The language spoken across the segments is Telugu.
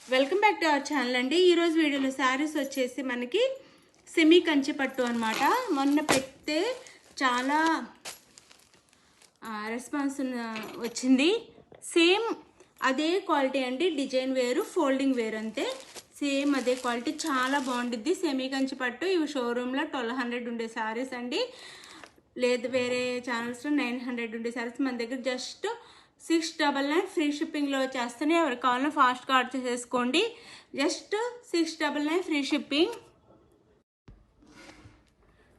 Welcome back to our channel అండి. ఈరోజు వీడియోలో శారీస్ వచ్చేసి మనకి సెమీ కంచి పట్టు అనమాట. మొన్న పెడితే చాలా రెస్పాన్స్ వచ్చింది. సేమ్ అదే క్వాలిటీ అండి, డిజైన్ వేరు, ఫోల్డింగ్ వేరు అంతే. సేమ్ అదే క్వాలిటీ, చాలా బాగుంటుంది సెమీ కంచి పట్టు. ఇవి షోరూంలో 1200 ఉండే శారీస్ అండి, లేదు వేరే ఛానల్స్లో 900 ఉండే శారీస్. మన దగ్గర జస్ట్ 699 ఫ్రీ షిప్పింగ్లో వచ్చేస్తాయి. ఎవరికి కావాలన్నా ఫాస్ట్గా ఆర్డర్ చేసేసుకోండి. Just 699 free shipping,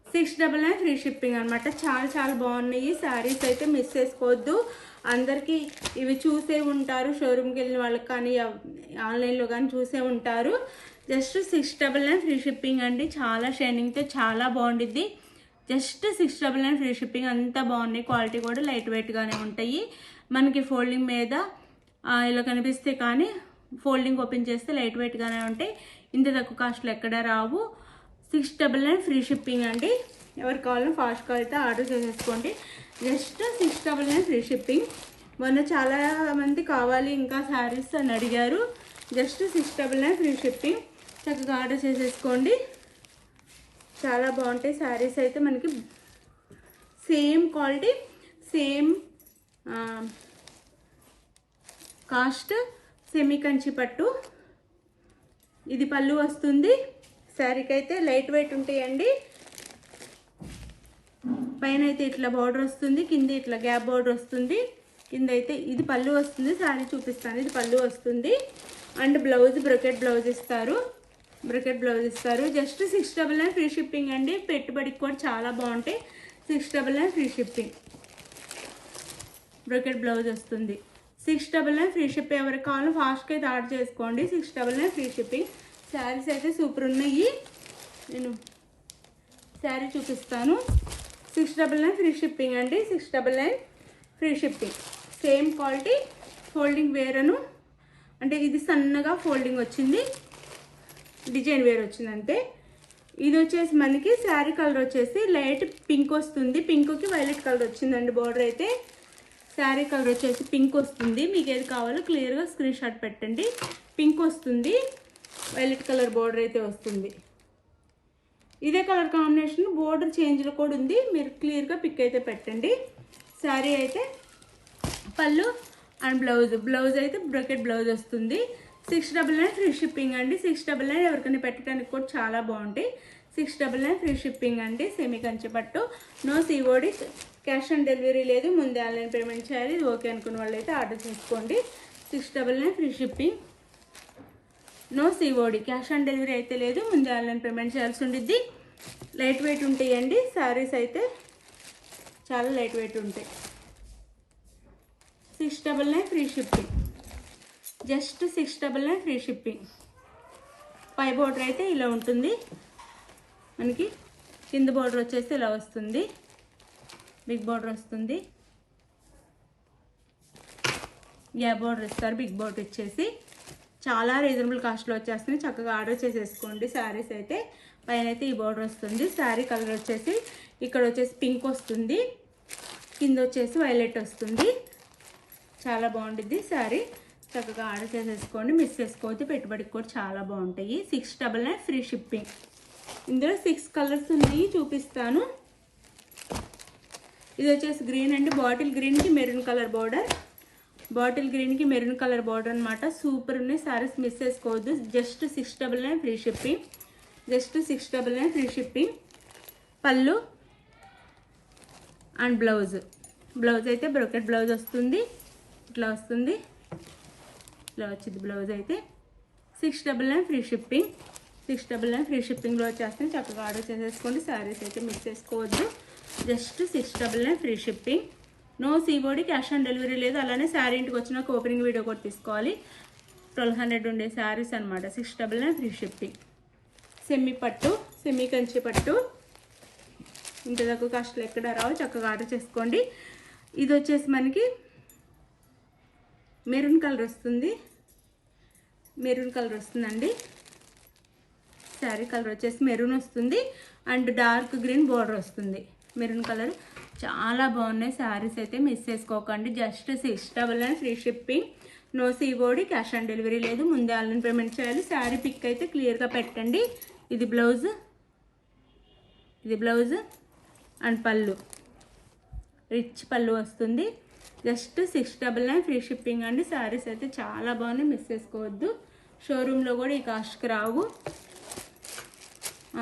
699 free shipping అనమాట. చాలా చాలా బాగున్నాయి శారీస్, అయితే మిస్ చేసుకోవద్దు. అందరికీ ఇవి చూసే ఉంటారు, షోరూమ్కి వెళ్ళిన వాళ్ళకి కానీ ఆన్లైన్లో కానీ చూసే ఉంటారు. జస్ట్ 699 ఫ్రీ షిప్పింగ్ అండి. చాలా షైనింగ్తో చాలా బాగుండిద్ది. Just 699 free shipping. అంతా బాగున్నాయి, క్వాలిటీ కూడా లైట్ వెయిట్గానే ఉంటాయి. మనకి ఫోల్డింగ్ మీద ఇలా కనిపిస్తే కానీ ఫోల్డింగ్ ఓపెన్ చేస్తే లైట్ వెయిట్గానే ఉంటాయి. ఇంత తక్కువ కాస్ట్లో ఎక్కడ రావు. 699 ఫ్రీ షిప్పింగ్ అండి. ఎవరు కావాలో ఫాస్ట్గా అయితే ఆర్డర్ చేసేసుకోండి. Just 699 free shipping. మొన్న చాలా మంది కావాలి ఇంకా శారీస్ అని అడిగారు. Just 699 free shipping. చక్కగా ఆర్డర్ చేసేసుకోండి. చాలా బాగుంటాయి శారీస్ అయితే. మనకి same quality, same cost, semi Kanchi పట్టు. ఇది పళ్ళు వస్తుంది. శారీకి అయితే లైట్ వెయిట్ ఉంటాయండి. పైన అయితే ఇట్లా బార్డర్ వస్తుంది, కింద ఇట్లా గ్యాప్ బార్డర్ వస్తుంది. కింద అయితే ఇది పళ్ళు వస్తుంది. శారీ చూపిస్తాను, ఇది పళ్ళు వస్తుంది. అండ్ బ్లౌజ్ బ్రొకెట్ బ్లౌజ్ ఇస్తారు, బ్రొకెట్ బ్లౌజ్ ఇస్తారు. జస్ట్ 699 ఫ్రీ షిప్పింగ్ అండి. పెట్టుబడికి కూడా చాలా బాగుంటాయి. 699 ఫ్రీ షిప్పింగ్, బ్రొకెట్ బ్లౌజ్ వస్తుంది. 699 ఫ్రీ షిప్. ఎవరికి కావాలో ఫాస్ట్గా అయితే ఆర్డర్ చేసుకోండి. 699 ఫ్రీ షిప్పింగ్. శారీస్ అయితే సూపర్ ఉన్నాయి. నేను శారీ చూపిస్తాను. 699 ఫ్రీ షిప్పింగ్ అండి. 699 free shipping. Same quality, folding వేరను, అంటే ఇది సన్నగా ఫోల్డింగ్ వచ్చింది, డిజైన్ వేరు వచ్చింది అంతే. ఇది వచ్చేసి మనకి శారీ కలర్ వచ్చేసి లైట్ పింక్ వస్తుంది. పింక్కి వైలెట్ కలర్ వచ్చిందండి బోర్డర్ అయితే. శారీ కలర్ వచ్చేసి పింక్ వస్తుంది. మీకు ఏది కావాలో క్లియర్గా స్క్రీన్ షాట్ పెట్టండి. పింక్ వస్తుంది, వైలెట్ కలర్ బోర్డర్ అయితే వస్తుంది. ఇదే కలర్ కాంబినేషన్ బోర్డర్ చేంజ్లో కూడా ఉంది, మీరు క్లియర్గా పిక్ అయితే పెట్టండి. శారీ అయితే పళ్ళు అండ్ బ్లౌజ్ అయితే బ్రొకెట్ బ్లౌజ్ వస్తుంది. 699 ఫ్రీ షిప్పింగ్ అండి. 699 ఎవరికైనా పెట్టడానికి కూడా చాలా బాగుంటాయి. 699 ఫ్రీ షిప్పింగ్ అండి. సెమీ కంచి పట్టు. No COD, cash on delivery లేదు, ముందే ఆన్లైన్ పేమెంట్ చేయాలి. ఇది ఓకే అనుకున్న వాళ్ళు అయితే ఆర్డర్ చేసుకోండి. 699 free shipping, no COD, cash on delivery అయితే లేదు, ముందే ఆన్లైన్ పేమెంట్ చేయాల్సి ఉండిద్ది. లైట్ వెయిట్ ఉంటాయండి శారీస్ అయితే, చాలా లైట్ వెయిట్ ఉంటాయి. 699 free shipping. Just 699 free shipping. పై బోర్డర్ అయితే ఇలా ఉంటుంది మనకి, కింద బోర్డర్ వచ్చేసి ఇలా వస్తుంది, బిగ్ బోర్డర్ వస్తుంది, గ్యాప్ బోర్డర్ ఇస్తారు. బిగ్ బోర్డర్ ఇచ్చేసి చాలా రీజనబుల్ కాస్ట్లో వచ్చేస్తుంది. చక్కగా ఆర్డర్ చేసేసుకోండి. శారీస్ అయితే పైన అయితే ఈ బోర్డర్ వస్తుంది. శారీ కలర్ వచ్చేసి ఇక్కడ వచ్చేసి పింక్ వస్తుంది, కింద వచ్చేసి వైలెట్ వస్తుంది. చాలా బాగుంటుంది శారీ. చక్కగా ఆర్డర్ చేసేసుకోండి, మిస్ చేసుకోవద్దు. పెట్టుబడికి కూడా చాలా బాగుంటాయి. 699 ఫ్రీ షిప్పింగ్. ఇందులో 6 కలర్స్ ఉన్నాయి, చూపిస్తాను. ఇది వచ్చేసి గ్రీన్ అండి. బాటిల్ గ్రీన్కి మెరూన్ కలర్ బార్డర్, బాటిల్ గ్రీన్కి మెరూన్ కలర్ బార్డర్ అనమాట. సూపర్ ఉన్నాయి శారీస్, మిస్ చేసుకోవద్దు. Just 699 free shipping. Just 699 free shipping. పళ్ళు అండ్ బ్లౌజ్ అయితే బ్రొకెట్ బ్లౌజ్ వస్తుంది, ఇట్లా వస్తుంది, ఇట్లా వచ్చింది బ్లౌజ్ అయితే. 699 ఫ్రీ షిప్పింగ్. 699 ఫ్రీ షిప్పింగ్లో వచ్చేస్తే చక్కగా ఆర్డర్ చేసేసుకోండి. శారీస్ అయితే మిస్ చేసుకోవద్దు. Just 699 free shipping. No COD, cash on delivery లేదు. అలానే శారీ ఇంటికి వచ్చినాక ఓపెనింగ్ వీడియో కూడా తీసుకోవాలి. 1200 ఉండే శారీస్ అనమాట. 699 ఫ్రీ షిప్పింగ్. సెమీ పట్టు, సెమీ కంచి పట్టు. ఇంత తక్కువ కాస్ట్లో ఎక్కడ రావు. చక్కగా ఆర్డర్ చేసుకోండి. ఇది వచ్చేసి మనకి మెరూన్ కలర్ వస్తుంది, మెరూన్ కలర్ వస్తుందండి. శారీ కలర్ వచ్చేసి మెరూన్ వస్తుంది అండ్ డార్క్ గ్రీన్ బోర్డర్ వస్తుంది. మెరూన్ కలర్ చాలా బాగున్నాయి శారీస్ అయితే, మిస్ చేసుకోకండి. Just 699 free shipping. No COD, cash on delivery లేదు, ముందే ఆన్లైన్ పేమెంట్ చేయాలి. శారీ పిక్ అయితే క్లియర్గా పెట్టండి. ఇది బ్లౌజ్, ఇది బ్లౌజ్ అండ్ పళ్ళు, రిచ్ పళ్ళు వస్తుంది. జస్ట్ 699 ఫ్రీ షిప్పింగ్ అండి. శారీస్ అయితే చాలా బాగున్నాయి, మిస్ చేసుకోవద్దు. షోరూంలో కూడా ఈ కాస్ట్కి రావు,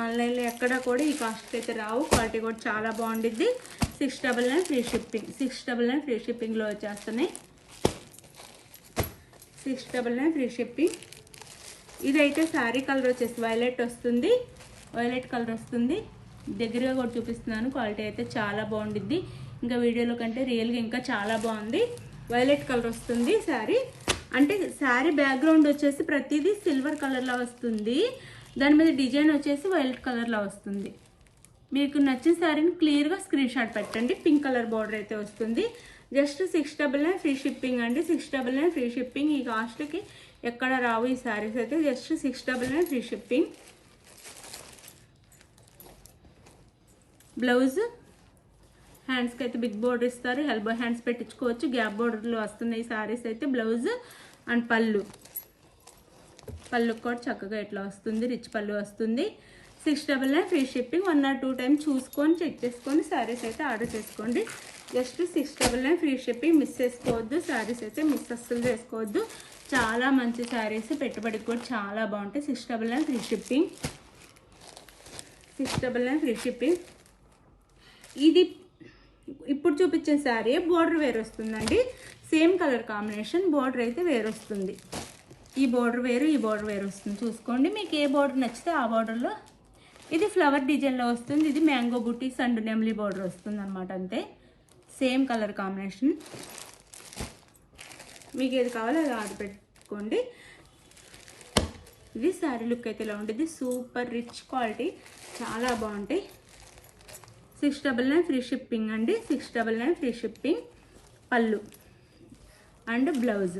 ఆన్లైన్లో ఎక్కడ కూడా ఈ కాస్ట్కి అయితే రావు. క్వాలిటీ కూడా చాలా బాగుండిద్ది. 699 ఫ్రీ షిప్పింగ్, 699 ఫ్రీ షిప్పింగ్లో వచ్చేస్తున్నాయి. 699 ఫ్రీ షిప్పింగ్. ఇదైతే శారీ కలర్ వచ్చేసి వైలెట్ వస్తుంది, వైలెట్ కలర్ వస్తుంది. దగ్గరగా కూడా చూపిస్తున్నాను, క్వాలిటీ అయితే చాలా బాగుండిద్ది. ఇంకా వీడియోలో కంటే రియల్గా ఇంకా చాలా బాగుంది. వైలెట్ కలర్ వస్తుంది శారీ. అంటే శారీ బ్యాక్గ్రౌండ్ వచ్చేసి ప్రతిదీ సిల్వర్ కలర్లో వస్తుంది, దాని మీద డిజైన్ వచ్చేసి వైలెట్ కలర్లో వస్తుంది. మీకు నచ్చిన శారీని క్లియర్గా స్క్రీన్ షాట్ పెట్టండి. పింక్ కలర్ బార్డర్ అయితే వస్తుంది. జస్ట్ 699 ఫ్రీ షిప్పింగ్ అండి. 699 ఫ్రీ షిప్పింగ్. ఈ కాస్ట్కి ఎక్కడ రావు ఈ శారీస్ అయితే. Just 699 free shipping. బ్లౌజ్ హ్యాండ్స్కి అయితే బిగ్ బోర్డర్ ఇస్తారు, ఎల్బో హ్యాండ్స్ పెట్టించుకోవచ్చు. గ్యాప్ బోర్డర్లో వస్తున్నాయి ఈ శారీస్ అయితే. బ్లౌజ్ అండ్ పళ్ళు, పళ్ళుకి కూడా చక్కగా ఇట్లా వస్తుంది, రిచ్ పళ్ళు వస్తుంది. 699 ఫ్రీ షిప్పింగ్. 1 or 2 టైమ్స్ చూసుకొని చెక్ చేసుకొని శారీస్ అయితే ఆర్డర్ చేసుకోండి. Just 699 free shipping. మిస్ చేసుకోవద్దు, శారీస్ అయితే మిస్ అస్సలు చేసుకోవద్దు. చాలా మంచి శారీస్, పెట్టుబడికి కూడా చాలా బాగుంటాయి. 699 ఫ్రీ షిప్పింగ్, 699 ఫ్రీ షిప్పింగ్. ఇది ఇప్పుడు చూపించిన శారీ బోర్డర్ వేరు వస్తుందండి. సేమ్ కలర్ కాంబినేషన్, బోర్డర్ అయితే వేరు వస్తుంది. ఈ బోర్డర్ వేరు, ఈ బోర్డర్ వేరు వస్తుంది. చూసుకోండి, మీకు ఏ బోర్డర్ నచ్చితే ఆ బోర్డర్లో. ఇది ఫ్లవర్ డిజైన్లో వస్తుంది, ఇది మ్యాంగో బుటీస్ అండ్ నెమ్లీ బోర్డర్ వస్తుంది అనమాట. అంతే, సేమ్ కలర్ కాంబినేషన్. మీకు ఏది కావాలో అది ఆర్డర్ పెట్టుకోండి. ఇది శారీ లుక్ అయితే ఇలా ఉంటుంది. సూపర్ రిచ్ క్వాలిటీ, చాలా బాగుంటాయి. 699 ఫ్రీ షిప్పింగ్ అండి. 699 ఫ్రీ షిప్పింగ్. పళ్ళు and blouse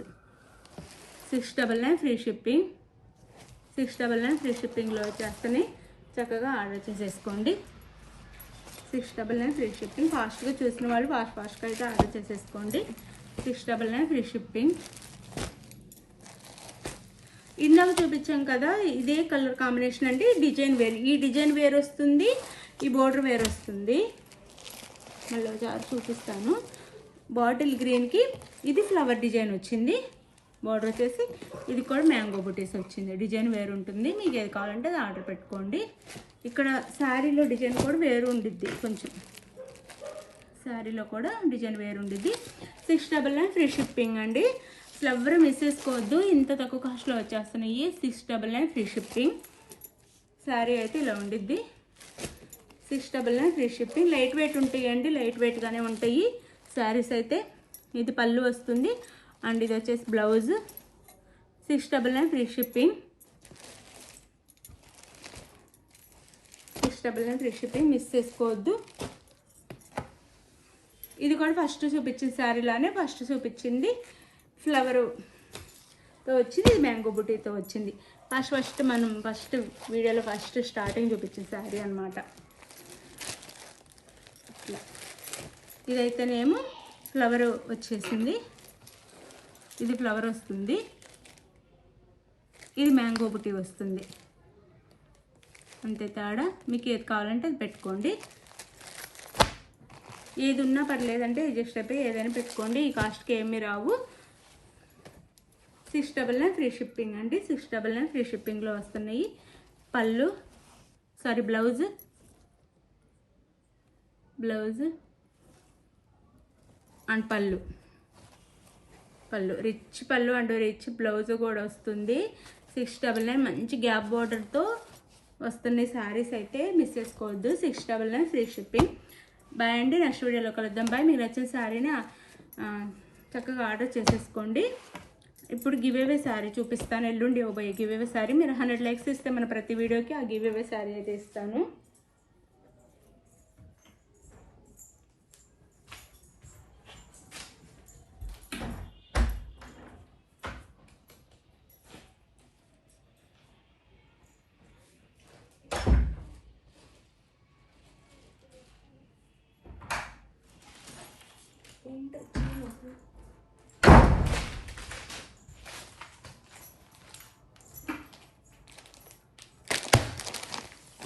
699 free shipping. 699 free షిప్పింగ్లో వచ్చేస్తేనే చక్కగా ఆర్డర్ చేసేసుకోండి. 699 ఫ్రీ షిప్పింగ్. ఫాస్ట్గా చూసిన వాళ్ళు ఫాస్ట్గా అయితే ఆర్డర్ చేసేసుకోండి. 699 ఫ్రీ షిప్పింగ్. ఇందాక చూపించాం కదా, ఇదే కలర్ కాంబినేషన్ అండి. డిజైన్ వేరు, ఈ డిజైన్ వేరు వస్తుంది, ఈ బోర్డర్ వేరు వస్తుంది. మళ్ళీ ఒకసారి చూపిస్తాను. బాటిల్ గ్రీన్కి ఇది ఫ్లవర్ డిజైన్ వచ్చింది, బోర్డర్ వచ్చేసి ఇది కూడా మ్యాంగో బుటీస్ వచ్చింది. డిజైన్ వేరు ఉంటుంది, మీకు ఏది కావాలంటే అది ఆర్డర్ పెట్టుకోండి. ఇక్కడ శారీలో డిజైన్ కూడా వేరు ఉండిద్ది, కొంచెం శారీలో కూడా డిజైన్ వేరు ఉండిద్ది. 699 ఫ్రీ షిప్పింగ్ అండి. అసలు ఎవరు మిస్ చేసుకోవద్దు, ఇంత తక్కువ కాస్ట్లో వచ్చేస్తున్నాయి. 699 ఫ్రీ షిప్పింగ్. శారీ అయితే ఇలా ఉండిద్ది. 699 ఫ్రీ షిప్పింగ్. లైట్ వెయిట్ ఉంటాయండి, లైట్ వెయిట్గానే ఉంటాయి శారీస్ అయితే. ఇది పళ్ళు వస్తుంది అండ్ ఇది వచ్చేసి blouse. 699 free shipping. 699 free shipping, miss చేసుకోవద్దు. ఇది కూడా ఫస్ట్ చూపించిన శారీలానే, ఫస్ట్ చూపించింది ఫ్లవర్తో వచ్చింది, ఇది మ్యాంగో బుటీతో వచ్చింది. మనం ఫస్ట్ వీడియోలో ఫస్ట్ స్టార్టింగ్ చూపించిన శారీ అనమాట. ఇట్లా ఇదైతేనేమో ఫ్లవర్ వచ్చేసింది, ఇది ఫ్లవర్ వస్తుంది, ఇది మ్యాంగో బుటీ వస్తుంది. అంతే తేడా. మీకు ఏది కావాలంటే అది పెట్టుకోండి, ఏది ఉన్నా పర్లేదంటే అడ్జస్ట్ అయిపోయి ఏదైనా పెట్టుకోండి. ఈ కాస్ట్కి ఏమీ రావు. 699 ఫ్రీ షిప్పింగ్ అండి. 699 ఫ్రీ షిప్పింగ్లో వస్తున్నాయి. పళ్ళు బ్లౌజ్ అండ్ పళ్ళు రిచ్ పళ్ళు అండ్ రిచ్ బ్లౌజ్ కూడా వస్తుంది. 699 మంచి గ్యాప్ బార్డర్తో వస్తున్నాయి శారీస్ అయితే, మిస్ చేసుకోవద్దు. 699 ఫ్రీ షిప్పింగ్. బాయ్ అండి, నెక్స్ట్ వీడియోలో కలుద్దాం. బాయ్. మీకు నచ్చిన శారీని చక్కగా ఆర్డర్ చేసేసుకోండి. ఇప్పుడు గివేవే శారీ చూపిస్తాను. ఎల్లుండి ఇవ్వబోయే గివేవే శారీ. మీరు 100 లైక్స్ ఇస్తే మన ప్రతి వీడియోకి ఆ గివేవే శారీ అయితే ఇస్తాను.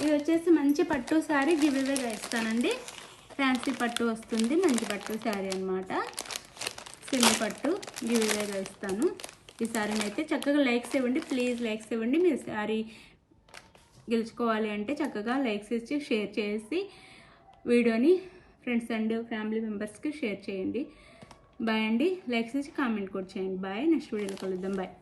ఇది వచ్చేసి మంచి పట్టు శారీ గివ్ అవేగా ఇస్తానండి. ఫ్యాన్సీ పట్టు వస్తుంది, మంచి పట్టు శారీ అనమాట. సెమీ పట్టు గివ్ అవేగా ఇస్తాను. ఈ శారీని అయితే చక్కగా లైక్స్ ఇవ్వండి, ప్లీజ్ లైక్స్ ఇవ్వండి. మీరు శారీ గెలుచుకోవాలి అంటే చక్కగా లైక్స్ ఇచ్చి షేర్ చేసి వీడియోని ఫ్రెండ్స్ అండ్ ఫ్యామిలీ మెంబర్స్కి షేర్ చేయండి. బాయ్ అండి. లైక్స్ ఇచ్చి కామెంట్ కూడా చేయండి. బాయ్. నెక్స్ట్ వీడియోలో కలుద్దాం. బాయ్.